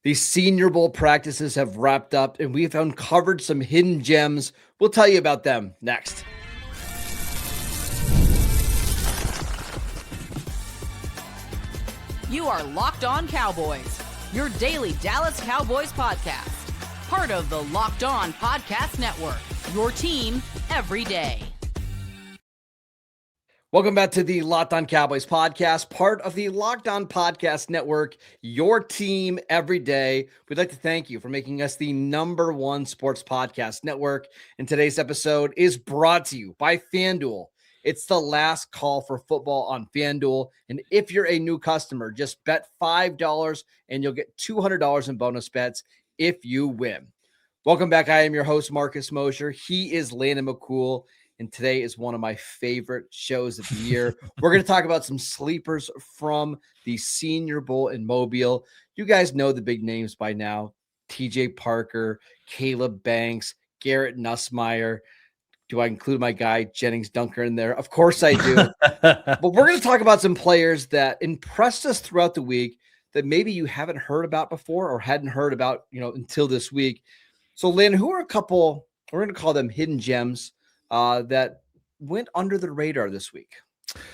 The Senior Bowl practices have wrapped up, and we've uncovered some hidden gems. We'll tell you about them next. You are Locked On Cowboys, your daily Dallas Cowboys podcast. Part of the Locked On Podcast Network, your team every day. Welcome back to the Locked On Cowboys podcast, part of the Locked On Podcast Network, your team every day. We'd like to thank you for making us the #1 sports podcast network. And today's episode is brought to you by FanDuel. It's the last call for football on FanDuel. And if you're a new customer, just bet $5 and you'll get $200 in bonus bets if you win. Welcome back. I am your host, Marcus Mosher. He is Landon McCool. And today is one of my favorite shows of the year. We're going to talk about some sleepers from the Senior Bowl in Mobile. You guys know the big names by now. TJ Parker, Caleb Banks, Garrett Nussmeier. Do I include my guy, Jennings Dunker, in there? Of course I do. But we're going to talk about some players that impressed us throughout the week that maybe you haven't heard about before or hadn't heard about, until this week. So, Lynn, who are a couple, we're going to call them hidden gems, that went under the radar this week?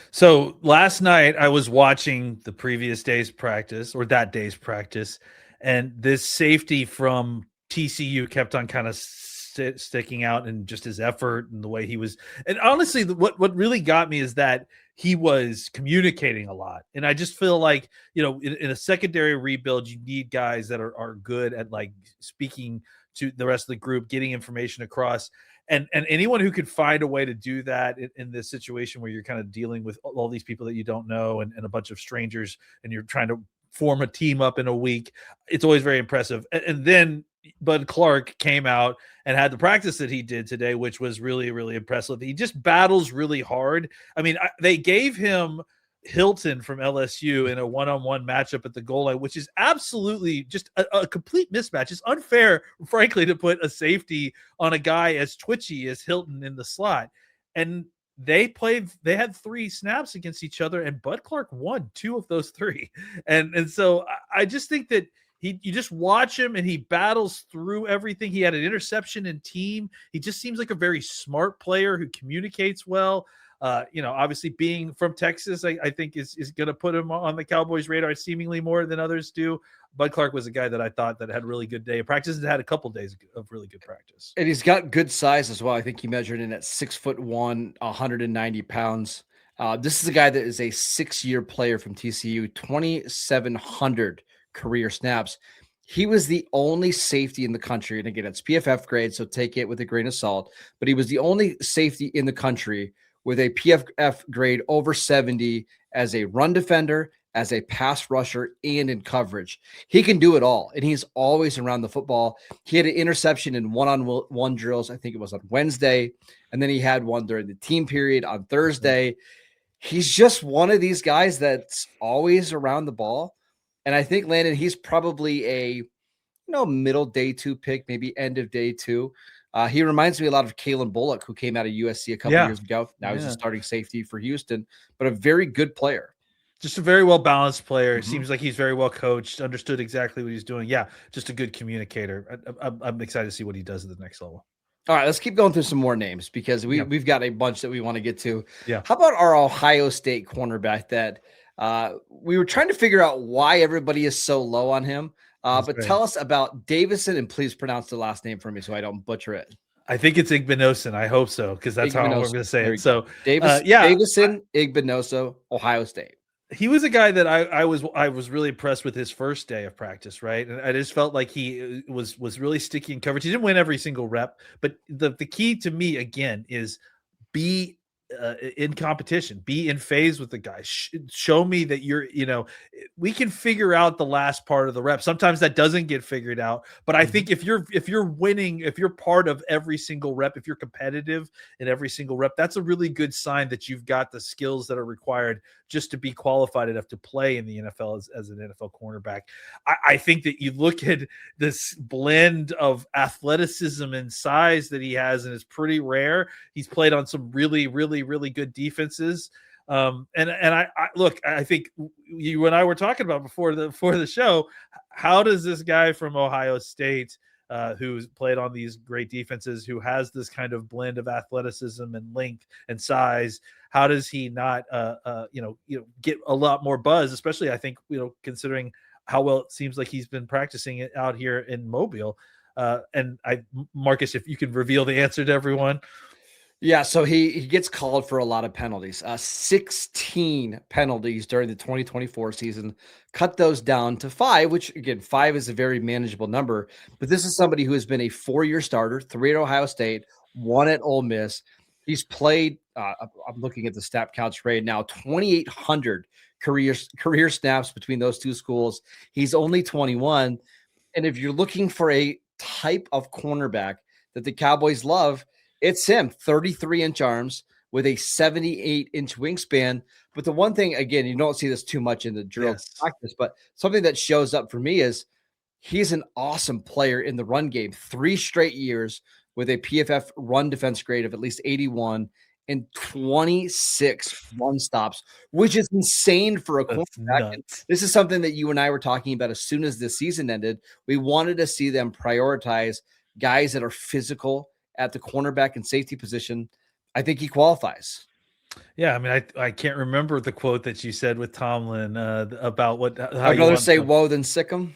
So last night I was watching the previous day's practice, or that day's practice, and this safety from TCU kept on kind of sticking out, and just his effort and the way he was. And honestly, what really got me is that he was communicating a lot. And I just feel like, in a secondary rebuild, you need guys that are good at like speaking to the rest of the group, getting information across. And anyone who could find a way to do that in this situation where you're kind of dealing with all these people that you don't know and a bunch of strangers, and you're trying to form a team up in a week, it's always very impressive. And then Bud Clark came out and had the practice that he did today, which was really, really impressive. He just battles really hard. I mean, they gave him Hilton from LSU in a one-on-one matchup at the goal line, which is absolutely just a complete mismatch. It's unfair, frankly, to put a safety on a guy as twitchy as Hilton in the slot. And they had 3 snaps against each other, and Bud Clark won 2 of those 3. And so I just think that you just watch him and he battles through everything. He had an interception in team. He just seems like a very smart player who communicates well. Obviously being from Texas, I think is going to put him on the Cowboys' radar seemingly more than others do. Bud Clark was a guy that I thought that had a really good day of practice and had a couple of days of really good practice. And he's got good size as well. I think he measured in at 6'1", 190 pounds. This is a guy that is a 6-year player from TCU, 2,700 career snaps. He was the only safety in the country. And again, it's PFF grade, so take it with a grain of salt. But he was the only safety in the country with a PFF grade over 70 as a run defender, as a pass rusher, and in coverage. He can do it all, and he's always around the football. He had an interception in one-on-one drills. I think it was on Wednesday, and then he had one during the team period on Thursday. He's just one of these guys that's always around the ball, and I think, Landon, he's probably a middle day 2 pick, maybe end of day 2. He reminds me a lot of Kalen Bullock, who came out of USC a couple years ago. Now he's a starting safety for Houston, but a very good player. Just a very well-balanced player. Mm-hmm. Seems like he's very well coached, understood exactly what he's doing. Yeah, just a good communicator. I'm excited to see what he does at the next level. All right, let's keep going through some more names because we've got a bunch that we want to get to. Yeah. How about our Ohio State cornerback that we were trying to figure out why everybody is so low on him? But tell us about Davison, and please pronounce the last name for me so I don't butcher it. I think it's Igbinosun. I hope so, because that's how we're going to say it. So Davison Igbinoso, Ohio State. He was a guy that I was really impressed with his first day of practice, right? And I just felt like he was really sticky in coverage. He didn't win every single rep, but the key to me again is be in competition, be in phase with the guy. Show me that we can figure out the last part of the rep. Sometimes that doesn't get figured out, but I think if you're winning, if you're part of every single rep, if you're competitive in every single rep, that's a really good sign that you've got the skills that are required just to be qualified enough to play in the NFL as an NFL cornerback. I think that you look at this blend of athleticism and size that he has, and it's pretty rare. He's played on some really, really, really good defenses. And I look, I think you and I were talking about before the show, how does this guy from Ohio State, who's played on these great defenses, who has this kind of blend of athleticism and length and size, how does he not, get a lot more buzz? Especially, I think, considering how well it seems like he's been practicing it out here in Mobile. And Marcus, if you can reveal the answer to everyone. Yeah, so he gets called for a lot of penalties. 16 penalties during the 2024 season. Cut those down to 5, which again, 5 is a very manageable number. But this is somebody who has been a 4-year starter, 3 at Ohio State, 1 at Ole Miss. He's played. I'm looking at the snap counts right now. 2,800 career snaps between those two schools. He's only 21, and if you're looking for a type of cornerback that the Cowboys love, it's him. 33-inch arms with a 78-inch wingspan. But the one thing, again, you don't see this too much in the drill practice, but something that shows up for me is he's an awesome player in the run game. 3 straight years with a PFF run defense grade of at least 81 and 26 run stops, which is insane for a cornerback. This is something that you and I were talking about as soon as the season ended. We wanted to see them prioritize guys that are physical at the cornerback and safety position. I think he qualifies. Yeah, I mean, I can't remember the quote that you said with Tomlin about what. I'd rather say "whoa" than sick him.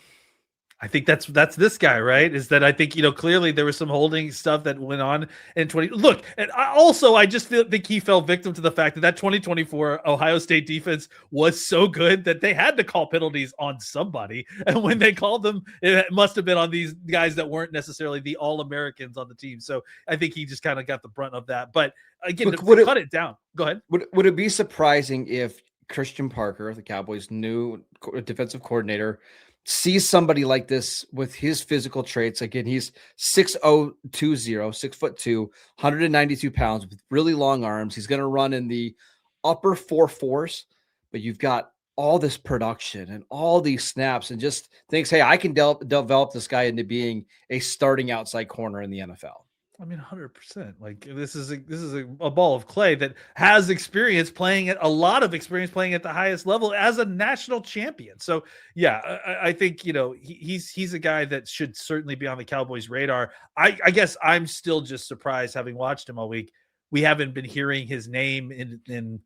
I think that's this guy, right? Is that I think, clearly there was some holding stuff that went on in 20. Look, and I just think he fell victim to the fact that 2024 Ohio State defense was so good that they had to call penalties on somebody. And when they called them, it must have been on these guys that weren't necessarily the All-Americans on the team. So I think he just kind of got the brunt of that. But again, cut it down. Go ahead. Would it be surprising if Christian Parker, the Cowboys' new defensive coordinator, sees somebody like this with his physical traits? Again, he's 6'0", 6'2", 192 pounds with really long arms. He's going to run in the upper 4.4s, but you've got all this production and all these snaps and just thinks, hey, I can develop this guy into being a starting outside corner in the NFL. I mean, 100%. Like this is a ball of clay that has experience playing at a lot of experience playing at the highest level as a national champion. So yeah, I think he's a guy that should certainly be on the Cowboys' radar. I guess I'm still just surprised, having watched him all week, we haven't been hearing his name in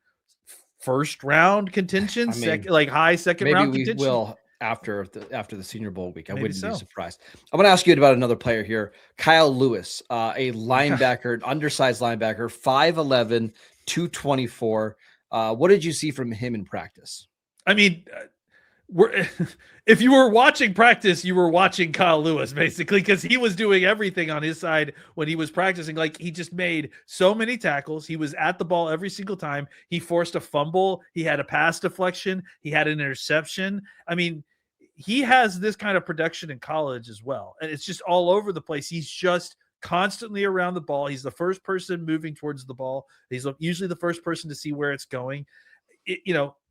first round contention, high second round contention. Maybe we will after the Senior Bowl week. I wouldn't be surprised. I'm going to ask you about another player here. Kyle Lewis, a linebacker, an undersized linebacker, 5'11", 224. What did you see from him in practice? I mean, if you were watching practice, you were watching Kyle Lewis basically, because he was doing everything on his side when he was practicing. Like, he just made so many tackles. He was at the ball every single time. He forced a fumble. He had a pass deflection. He had an interception. I mean, he has this kind of production in college as well. And it's just all over the place. He's just constantly around the ball. He's the first person moving towards the ball. He's usually the first person to see where it's going.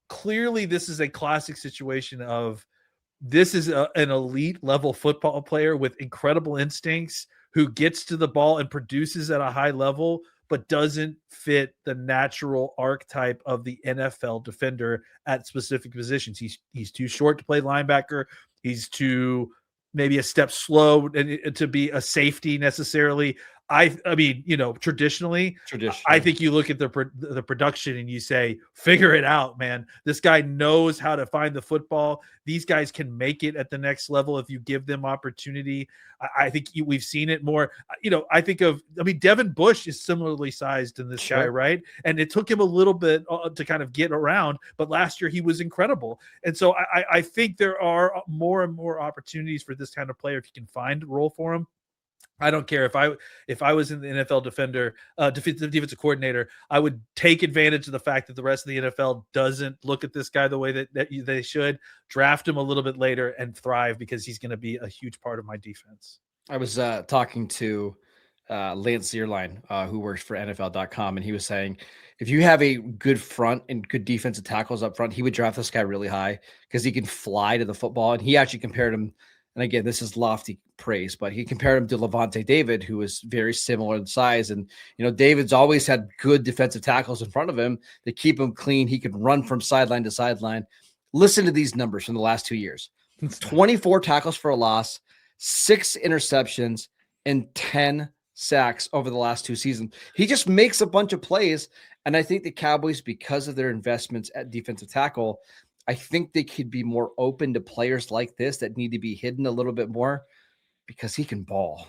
Clearly this is a classic situation of this is an elite level football player with incredible instincts who gets to the ball and produces at a high level, but doesn't fit the natural archetype of the NFL defender at specific positions. He's too short to play linebacker. He's too maybe a step slow to be a safety necessarily. I mean, traditionally, I think you look at the production and you say, figure it out, man. This guy knows how to find the football. These guys can make it at the next level if you give them opportunity. I think we've seen it more. I mean, Devin Bush is similarly sized in this guy, right? And it took him a little bit to kind of get around, but last year he was incredible. And so I think there are more and more opportunities for this kind of player if you can find a role for him. I don't care if I was in the NFL defensive coordinator, I would take advantage of the fact that the rest of the NFL doesn't look at this guy the way that they should. Draft him a little bit later and thrive, because he's going to be a huge part of my defense. I was talking to Lance Zierlein, who works for NFL.com, and he was saying if you have a good front and good defensive tackles up front, he would draft this guy really high because he can fly to the football. And he actually compared him and again, this is lofty praise, but he compared him to Levante David, who is very similar in size. And, David's always had good defensive tackles in front of him to keep him clean. He could run from sideline to sideline. Listen to these numbers from the last 2 years. 24 tackles for a loss, 6 interceptions, and 10 sacks over the last 2 seasons. He just makes a bunch of plays. And I think the Cowboys, because of their investments at defensive tackle, I think they could be more open to players like this that need to be hidden a little bit more because he can ball.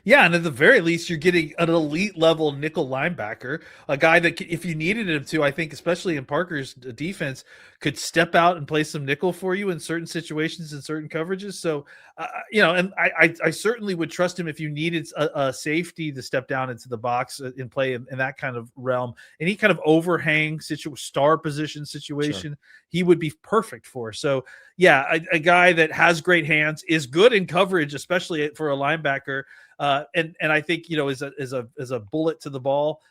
Yeah, and at the very least, you're getting an elite level nickel linebacker, a guy that, if you needed him to, I think, especially in Parker's defense, could step out and play some nickel for you in certain situations and certain coverages. So, and I certainly would trust him if you needed a safety to step down into the box and play in that kind of realm. Any kind of overhang star position situation, sure, he would be perfect for. So, yeah, a guy that has great hands, is good in coverage, especially for a linebacker. And I think, is a bullet to the ball.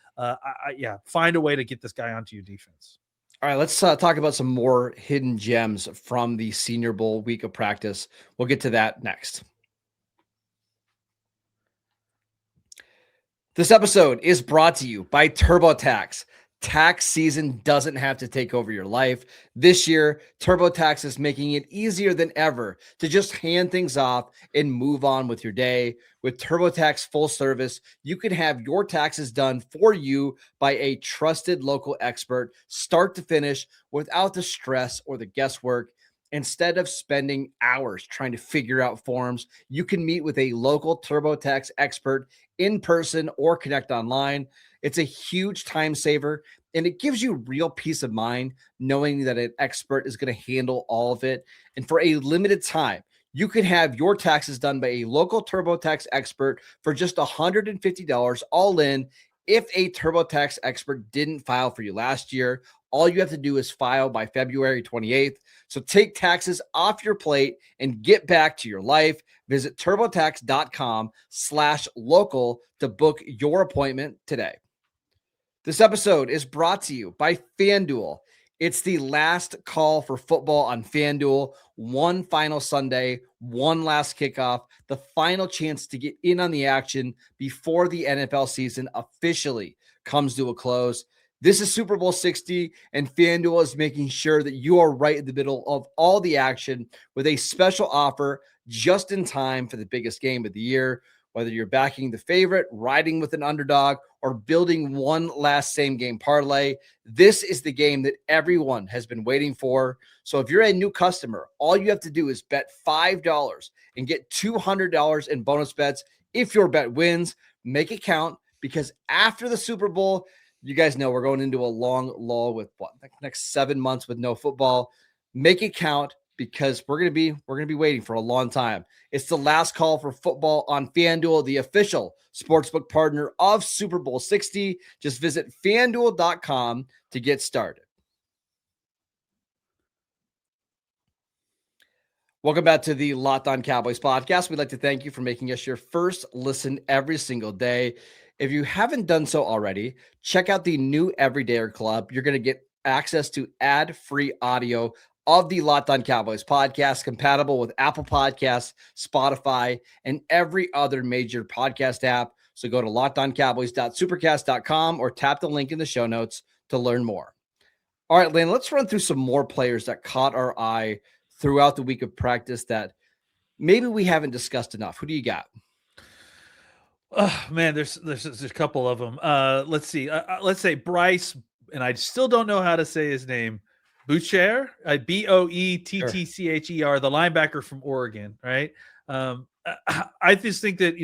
Find a way to get this guy onto your defense. All right, let's talk about some more hidden gems from the Senior Bowl week of practice. We'll get to that next. This episode is brought to you by TurboTax. Tax season doesn't have to take over your life. This year, TurboTax is making it easier than ever to just hand things off and move on with your day. With TurboTax full service, you can have your taxes done for you by a trusted local expert, start to finish, without the stress or the guesswork. Instead of spending hours trying to figure out forms, you can meet with a local TurboTax expert in person or connect online. It's a huge time saver, and it gives you real peace of mind knowing that an expert is going to handle all of it. And for a limited time, you can have your taxes done by a local TurboTax expert for just $150 all in. If a TurboTax expert didn't file for you last year, all you have to do is file by February 28th. So take taxes off your plate and get back to your life. Visit TurboTax.com/local to book your appointment today. This episode is brought to you by FanDuel. It's the last call for football on FanDuel. One final Sunday, one last kickoff, the final chance to get in on the action before the NFL season officially comes to a close. This is Super Bowl 60, and FanDuel is making sure that you are right in the middle of all the action with a special offer just in time for the biggest game of the year. Whether you're backing the favorite, riding with an underdog, or building one last same-game parlay, this is the game that everyone has been waiting for. So if you're a new customer, all you have to do is bet $5 and get $200 in bonus bets if your bet wins. Make it count, because after the Super Bowl, you guys know we're going into a long lull with the next 7 months with no football. Make it count, because we're going to be waiting for a long time. It's the last call for football on FanDuel, the official sportsbook partner of Super Bowl 60. Just visit FanDuel.com to get started. Welcome back to the Locked On Cowboys podcast. We'd like to thank you for making us your first listen every single day. If you haven't done so already, check out the new Everydayer Club. You're going to get access to ad-free audio of the Locked On Cowboys podcast, compatible with Apple Podcasts, Spotify, and every other major podcast app. So go to lockedoncowboys.supercast.com or tap the link in the show notes to learn more. All right, Lane, let's run through some more players that caught our eye throughout the week of practice that maybe we haven't discussed enough. Who do you got? Oh, man, there's a couple of them. Let's see. Let's say Bryce, and I still don't know how to say his name. Boetcher, Boettcher, the linebacker from Oregon, right? I just think that,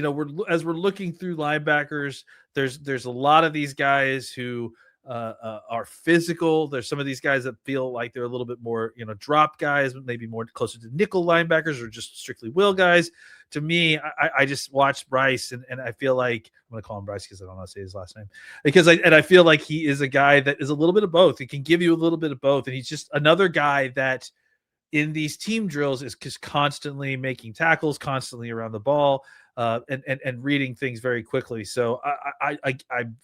as we're looking through linebackers, there's a lot of these guys who are physical. There's some of these guys that feel like they're a little bit more, drop guys, maybe more closer to nickel linebackers or just strictly will guys. To me, I just watched Bryce and I feel like I'm going to call him Bryce because I don't know how to say his last name, because I feel like he is a guy that is a little bit of both. He can give you a little bit of both. And he's just another guy that in these team drills is just constantly making tackles, constantly around the ball, and reading things very quickly. So I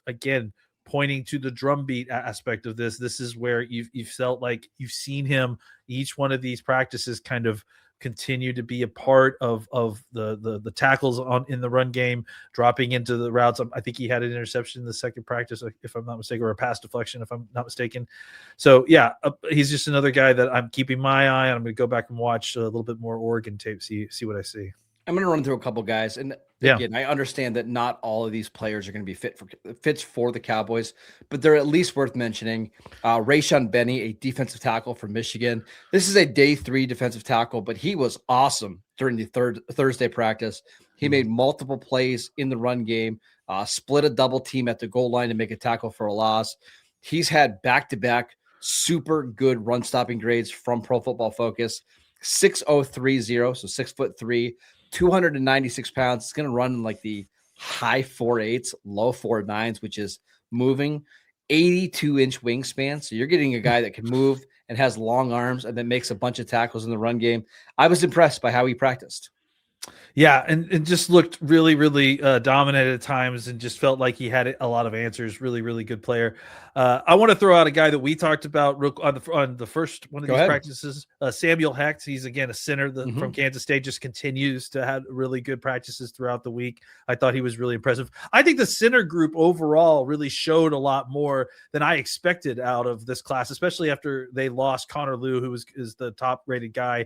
again, pointing to the drumbeat aspect of this is where you've felt like you've seen him each one of these practices kind of continue to be a part of the tackles in the run game, dropping into the routes. I think he had an interception in the second practice, if I'm not mistaken, or a pass deflection, if I'm not mistaken. So yeah, he's just another guy that I'm keeping my eye on. I'm going to go back and watch a little bit more Oregon tape, see what I see. I'm going to run through a couple guys, and again, I understand that not all of these players are going to be fits for the Cowboys, but they're at least worth mentioning. Rayshaun Benny, a defensive tackle from Michigan. This is a day 3 defensive tackle, but he was awesome during the Thursday practice. He made multiple plays in the run game, split a double team at the goal line to make a tackle for a loss. He's had back-to-back super good run stopping grades from Pro Football Focus. 6'0", so 6'3", 296 pounds. It's going to run in like the high 4.8s, low 4.9s, which is moving. 82-inch wingspan. So you're getting a guy that can move and has long arms and then makes a bunch of tackles in the run game. I was impressed by how he practiced. Yeah, and just looked really, really dominant at times, and just felt like he had a lot of answers. Really, really good player. I want to throw out a guy that we talked about on the first one of these practices, Samuel Hecht. He's, again, a center from Kansas State, just continues to have really good practices throughout the week. I thought he was really impressive. I think the center group overall really showed a lot more than I expected out of this class, especially after they lost Connor Lew, who is the top-rated guy,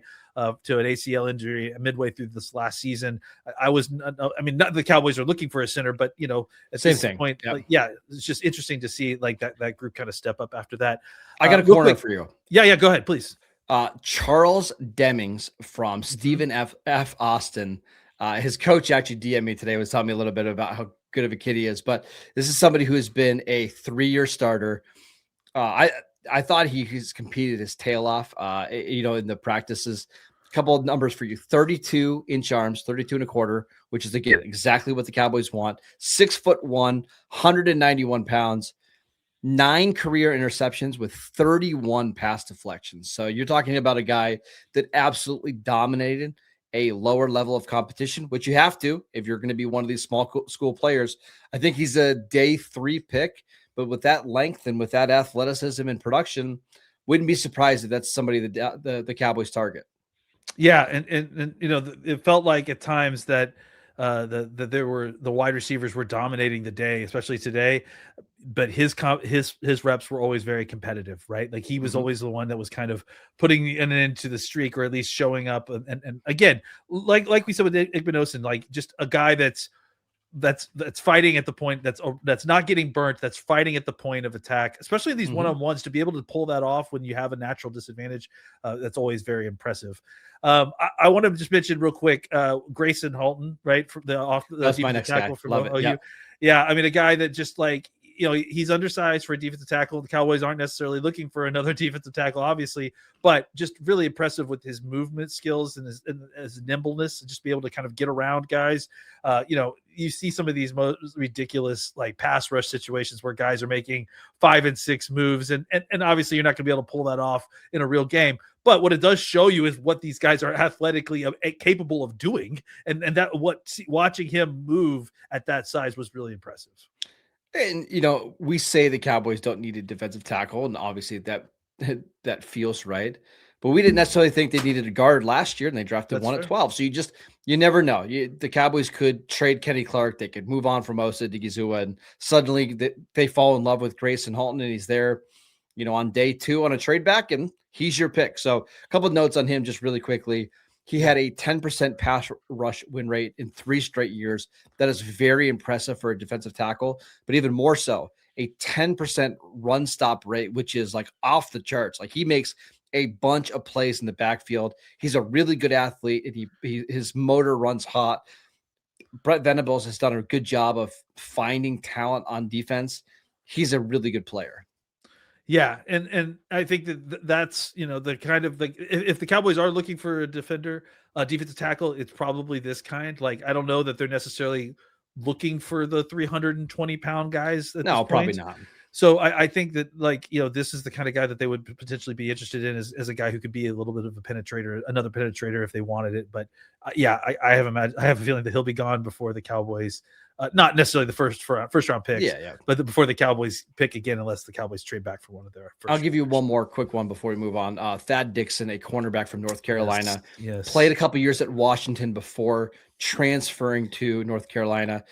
to an ACL injury midway through this last season. Not that the Cowboys are looking for a center, but at this point, it's just interesting to see like that group kind of step up after that. I got a corner for you. Yeah, go ahead, please. Charles Demmings from Stephen F. Austin. His coach actually DM'd me today, was telling me a little bit about how good of a kid he is, but this is somebody who has been a 3-year starter. I thought he's competed his tail off, in the practices. A couple of numbers for you: 32-inch arms, 32 and a quarter, which is, again, exactly what the Cowboys want. 6'1", 191 pounds, 9 career interceptions with 31 pass deflections. So you're talking about a guy that absolutely dominated a lower level of competition, which you have to if you're going to be one of these small school players. I think he's a day 3 pick, but with that length and with that athleticism and production, wouldn't be surprised if that's somebody that the Cowboys target. Yeah, and it felt like at times that the wide receivers were dominating the day, especially today. But his reps were always very competitive, right? Like he was always the one that was kind of putting an end to the streak, or at least showing up. And again, like we said with Igbonoso, like just a guy that's fighting at the point, that's not getting burnt, that's fighting at the point of attack, especially these one-on-ones, to be able to pull that off when you have a natural disadvantage. That's always very impressive. I want to just mention real quick, Grayson Halton, right? From that's my next tackle guy. From OU. Yeah. I mean, a guy that just like, he's undersized for a defensive tackle. The Cowboys aren't necessarily looking for another defensive tackle, obviously, but just really impressive with his movement skills and his nimbleness, and just be able to kind of get around guys. You see some of these most ridiculous like pass rush situations where guys are making 5 and 6 moves, and obviously you're not going to be able to pull that off in a real game. But what it does show you is what these guys are athletically capable of doing, and that watching him move at that size was really impressive. And, we say the Cowboys don't need a defensive tackle, and obviously that feels right. But we didn't necessarily think they needed a guard last year, and they drafted one at 12. So you never know. The Cowboys could trade Kenny Clark. They could move on from Osa Digizua, and suddenly they fall in love with Grayson Halton, and he's there, on day 2 on a trade back, and he's your pick. So a couple of notes on him just really quickly. He had a 10% pass rush win rate in 3 straight years. That is very impressive for a defensive tackle, but even more so, a 10% run stop rate, which is like off the charts. Like he makes a bunch of plays in the backfield. He's a really good athlete, and his motor runs hot. Brett Venables has done a good job of finding talent on defense. He's a really good player. Yeah, and I think that's the kind of like, if the Cowboys are looking for a defensive tackle, it's probably this kind. Like I don't know that they're necessarily looking for the 320-pound guys. No, probably not. So I think that, like, this is the kind of guy that they would potentially be interested in as a guy who could be a little bit of a penetrator, another penetrator if they wanted it. But I have a feeling that he'll be gone before the Cowboys, not necessarily the first round picks, but before the Cowboys pick again, unless the Cowboys trade back for one of their first. I'll give you one more quick one before we move on. Thad Dixon, a cornerback from North Carolina, yes. Played a couple years at Washington before transferring to North Carolina.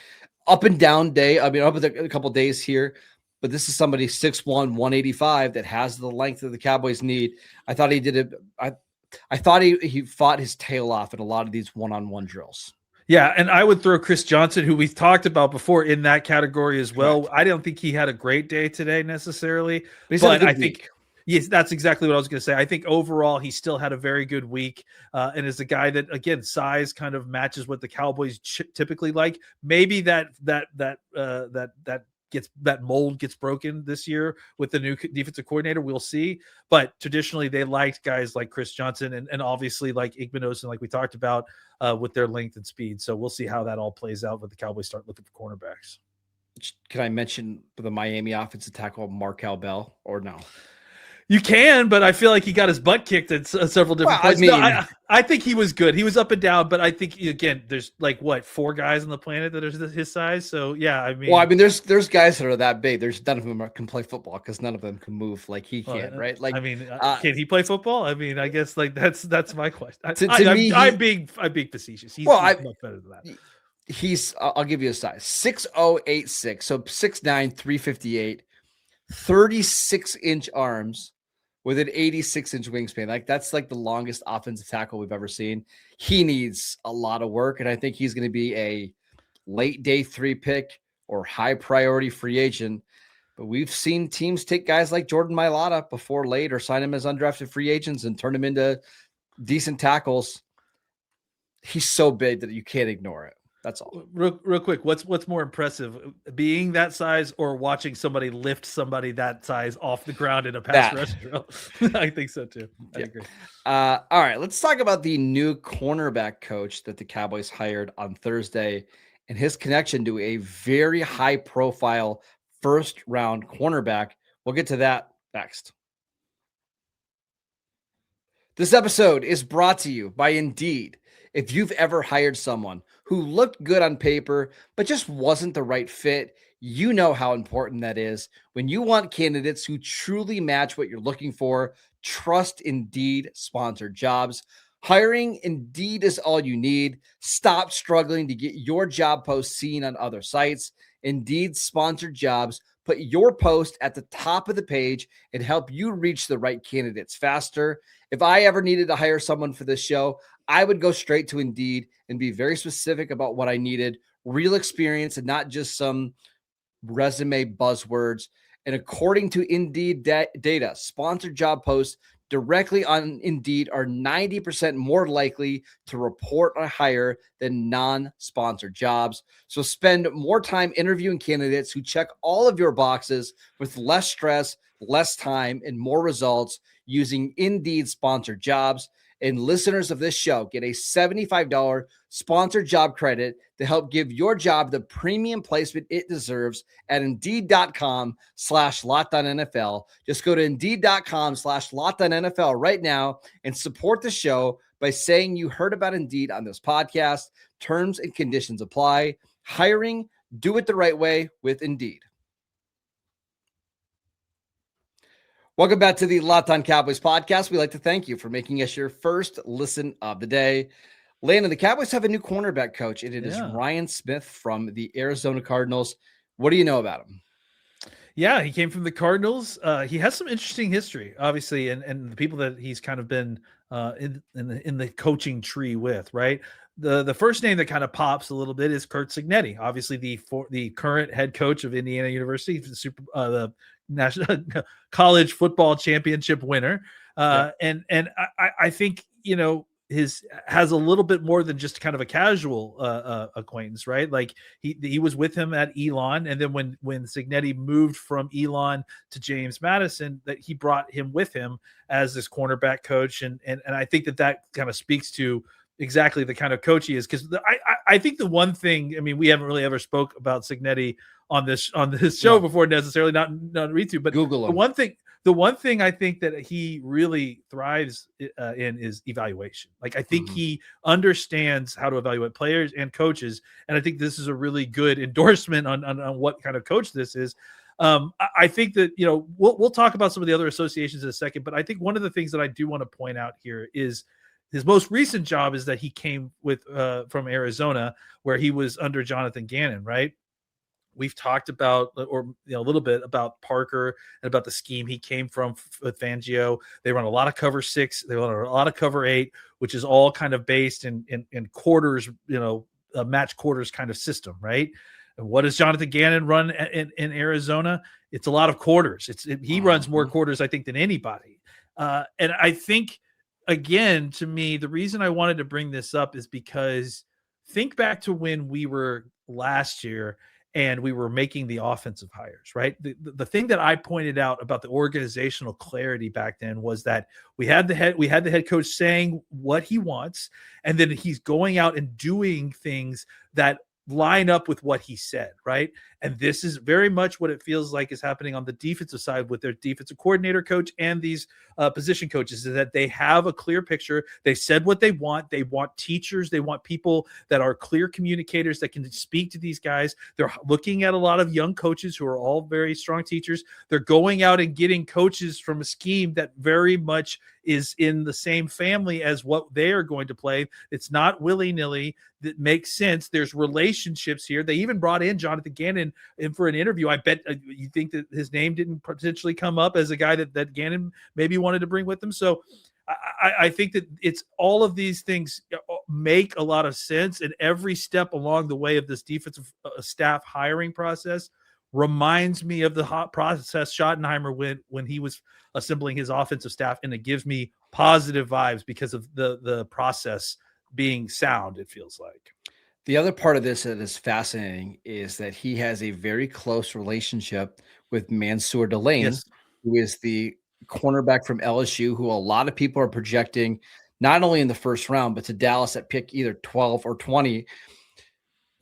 Up and down day. I mean, up a couple days here. But this is somebody 6'1", 185 that has the length that the Cowboys need. I thought he did it. I thought he fought his tail off in a lot of these one-on-one drills. Yeah, and I would throw Chris Johnson, who we've talked about before, in that category as well. Correct. I don't think he had a great day today necessarily, but I think yes, that's exactly what I was going to say. I think overall he still had a very good week, and is a guy that, again, size kind of matches what the Cowboys typically like. Maybe that mold gets broken this year with the new defensive coordinator. We'll see. But traditionally, they liked guys like Chris Johnson and obviously like Igbonoso, like we talked about, with their length and speed. So we'll see how that all plays out when the Cowboys start looking for cornerbacks. Can I mention the Miami offensive tackle Markel Bell or no? You can, but I feel like he got his butt kicked at several different places. I think he was good. He was up and down, but I think, again, there's like 4 guys on the planet that are his size. So yeah, I mean, there's guys that are that big. There's none of them can play football because none of them can move like he can, right? Like, can he play football? I mean, I guess like that's my question. I'm being facetious. He's much better than that. I'll give you a size 6'0", so 6'9", 358, 36-inch arms with an 86-inch wingspan. Like, that's like the longest offensive tackle we've ever seen. He needs a lot of work, and I think he's going to be a late day 3 pick or high priority free agent. But we've seen teams take guys like Jordan Mailata before late or sign him as undrafted free agents and turn him into decent tackles. He's so big that you can't ignore it. That's all. Real quick, what's more impressive, being that size or watching somebody lift somebody that size off the ground in a pass rush drill? I think so too. I agree. All right, let's talk about the new cornerback coach that the Cowboys hired on Thursday and his connection to a very high-profile first-round cornerback. We'll get to that next. This episode is brought to you by Indeed. If you've ever hired someone who looked good on paper, but just wasn't the right fit, you know how important that is. When you want candidates who truly match what you're looking for, trust Indeed sponsored jobs. Hiring Indeed is all you need. Stop struggling to get your job post seen on other sites. Indeed sponsored jobs put your post at the top of the page and help you reach the right candidates faster. If I ever needed to hire someone for this show, I would go straight to Indeed and be very specific about what I needed, real experience and not just some resume buzzwords. And according to Indeed data, sponsored job posts directly on Indeed are 90% more likely to report a hire than non-sponsored jobs. So spend more time interviewing candidates who check all of your boxes with less stress, less time, and more results using Indeed sponsored jobs. And listeners of this show get a $75 sponsored job credit to help give your job the premium placement it deserves at Indeed.com/LockedOnNFL. Just go to Indeed.com/LockedOnNFL right now and support the show by saying you heard about Indeed on this podcast. Terms and conditions apply. Hiring, do it the right way with Indeed. Welcome back to the Locked On Cowboys podcast. We'd like to thank you for making us your first listen of the day. Landon, the Cowboys have a new cornerback coach, and it is Ryan Smith from the Arizona Cardinals. What do you know about him? Yeah, he came from the Cardinals. He has some interesting history, obviously, and the people that he's kind of been in the coaching tree with, right? The first name that kind of pops a little bit is Curt Cignetti, obviously the current head coach of Indiana University, the national college football championship winner. And I think, his has a little bit more than just kind of a casual acquaintance, right? Like he was with him at Elon, and then when Cignetti moved from Elon to James Madison, that he brought him with him as this cornerback coach, and I think that kind of speaks to exactly the kind of coach he is, because I think the one thing, I mean, we haven't really ever spoke about Cignetti on this show before necessarily, not read to, but Google him. The one thing I think that he really thrives in is evaluation. Like, I think he understands how to evaluate players and coaches. And I think this is a really good endorsement on what kind of coach this is. I think that, we'll talk about some of the other associations in a second, but I think one of the things that I do want to point out here is his most recent job is that he came from Arizona, where he was under Jonathan Gannon, right? We've talked about, or a little bit about Parker and about the scheme he came from with Fangio. They run a lot of cover 6. They run a lot of cover 8, which is all kind of based in quarters, a match quarters kind of system, right? And what does Jonathan Gannon run in Arizona? It's a lot of quarters. He runs more quarters, I think, than anybody. And I think, again, to me, the reason I wanted to bring this up is because think back to when we were last year and we were making the offensive hires, right? The thing that I pointed out about the organizational clarity back then was that we had the head coach saying what he wants, and then he's going out and doing things that line up with what he said, right? And this is very much what it feels like is happening on the defensive side with their defensive coordinator coach and these position coaches, is that they have a clear picture. They said what they want. They want teachers. They want people that are clear communicators that can speak to these guys. They're looking at a lot of young coaches who are all very strong teachers. They're going out and getting coaches from a scheme that very much is in the same family as what they are going to play. It's not willy-nilly. That makes sense. There's relationships here. They even brought in Jonathan Gannon in for an interview. I bet you think that his name didn't potentially come up as a guy that Gannon maybe wanted to bring with him. So I think that it's all of these things make a lot of sense. And every step along the way of this defensive staff hiring process reminds me of the hot process Schottenheimer went when he was assembling his offensive staff. And it gives me positive vibes because of the process being sound, it feels like. The other part of this that is fascinating is that he has a very close relationship with Mansoor Delane, who is the cornerback from LSU, who a lot of people are projecting not only in the first round, but to Dallas at pick either 12 or 20.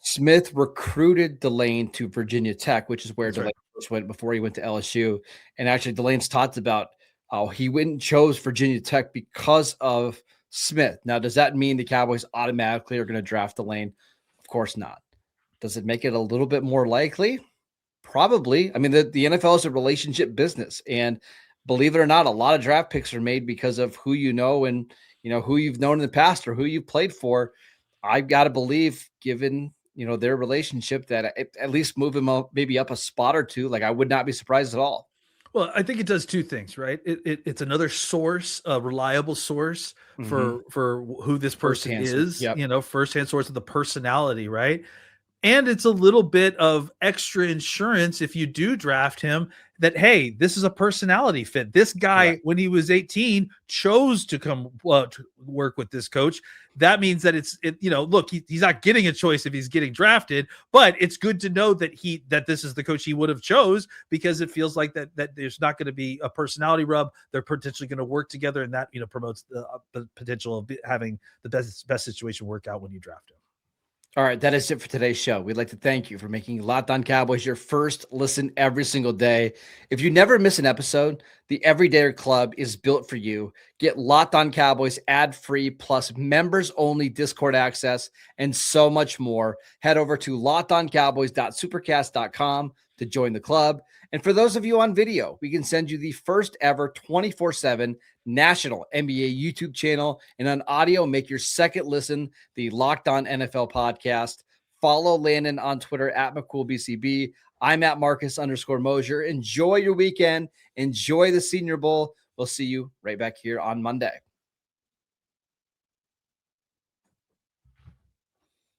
Smith recruited Delane to Virginia Tech, which is where Delane first went before he went to LSU. And actually, Delane's talked about how he went and chose Virginia Tech because of Smith. Now, does that mean the Cowboys automatically are going to draft Delane? Of course not. Does it make it a little bit more likely? Probably. I mean, the NFL is a relationship business, and believe it or not, a lot of draft picks are made because of who you know and who you've known in the past or who you've played for. I've got to believe, given their relationship, that at least move him up, maybe up a spot or two. Like, I would not be surprised at all. Well, I think it does two things, right? It's another source, a reliable source for who this person is, firsthand source of the personality, right? And it's a little bit of extra insurance if you do draft him that, hey, this is a personality fit. This guy, when he was 18, chose to come to work with this coach. That means that look, he's not getting a choice if he's getting drafted, but it's good to know that this is the coach he would have chose, because it feels like that there's not going to be a personality rub. They're potentially going to work together, and that promotes the potential of having the best situation work out when you draft him. All right, that is it for today's show. We'd like to thank you for making Locked On Cowboys your first listen every single day. If you never miss an episode, the Everydayer Club is built for you. Get Locked On Cowboys ad-free plus members-only Discord access and so much more. Head over to lockedoncowboys.supercast.com to join the club. And for those of you on video, we can send you the first ever 24/7 national NBA YouTube channel, and on audio, make your second listen the Locked On NFL podcast. Follow Landon on Twitter at McCoolBCB. I'm at Marcus_Mosher. Enjoy your weekend. Enjoy the Senior Bowl. We'll see you right back here on Monday.